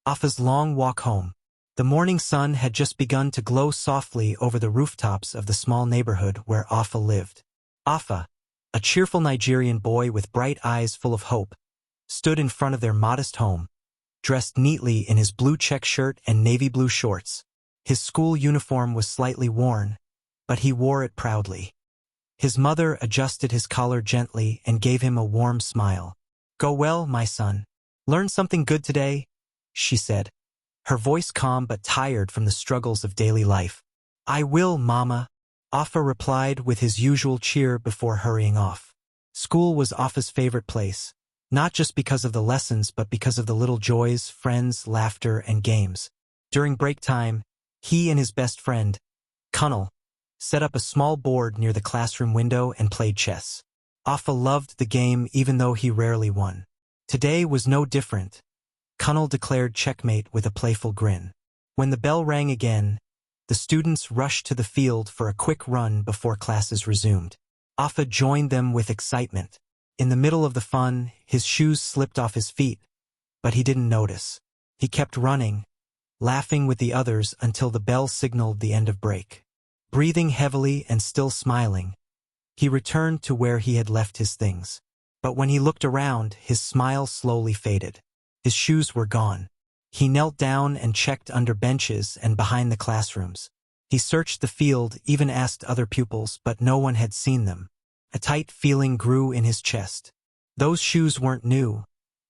Afa's long walk home. The morning sun had just begun to glow softly over the rooftops of the small neighborhood where Afa lived. Afa, a cheerful Nigerian boy with bright eyes full of hope, stood in front of their modest home, dressed neatly in his blue check shirt and navy blue shorts. His school uniform was slightly worn, but he wore it proudly. His mother adjusted his collar gently and gave him a warm smile. "Go well, my son. Learn something good today," she said, her voice calm but tired from the struggles of daily life. "I will, Mama," Afa replied with his usual cheer before hurrying off. School was Afa's favorite place, not just because of the lessons but because of the little joys, friends, laughter, and games. During break time, he and his best friend, Kunal, set up a small board near the classroom window and played chess. Afa loved the game even though he rarely won. Today was no different. Kunal declared checkmate with a playful grin. When the bell rang again, the students rushed to the field for a quick run before classes resumed. Afa joined them with excitement. In the middle of the fun, his shoes slipped off his feet, but he didn't notice. He kept running, laughing with the others until the bell signaled the end of break. Breathing heavily and still smiling, he returned to where he had left his things. But when he looked around, his smile slowly faded. His shoes were gone. He knelt down and checked under benches and behind the classrooms. He searched the field, even asked other pupils, but no one had seen them. A tight feeling grew in his chest. Those shoes weren't new,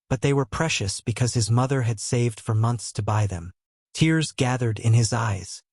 but they were precious because his mother had saved for months to buy them. Tears gathered in his eyes.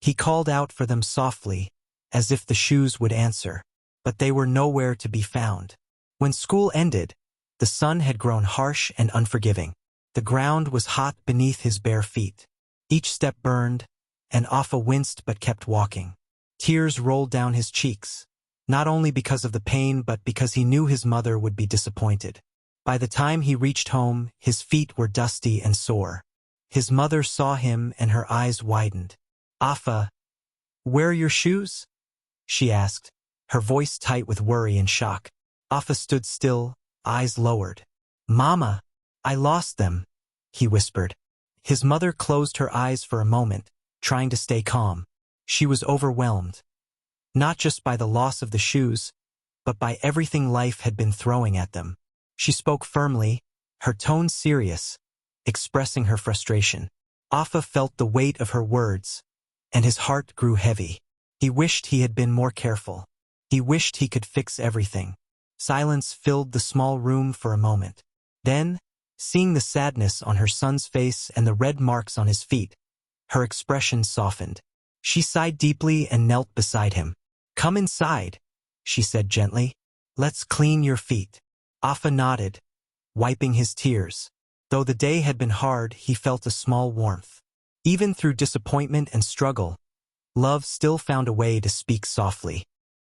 He called out for them softly, as if the shoes would answer, but they were nowhere to be found. When school ended, the sun had grown harsh and unforgiving. The ground was hot beneath his bare feet. Each step burned, and Afa winced but kept walking. Tears rolled down his cheeks, not only because of the pain but because he knew his mother would be disappointed. By the time he reached home, his feet were dusty and sore. His mother saw him and her eyes widened. "Afa, where are your shoes?" she asked, her voice tight with worry and shock. Afa stood still, eyes lowered. "Mama, I lost them," he whispered. His mother closed her eyes for a moment, trying to stay calm. She was overwhelmed, not just by the loss of the shoes, but by everything life had been throwing at them. She spoke firmly, her tone serious, expressing her frustration. Afa felt the weight of her words, and his heart grew heavy. He wished he had been more careful. He wished he could fix everything. Silence filled the small room for a moment. Then, seeing the sadness on her son's face and the red marks on his feet, her expression softened. She sighed deeply and knelt beside him. "Come inside," she said gently. "Let's clean your feet." Afa nodded, wiping his tears. Though the day had been hard, he felt a small warmth. Even through disappointment and struggle, love still found a way to speak softly.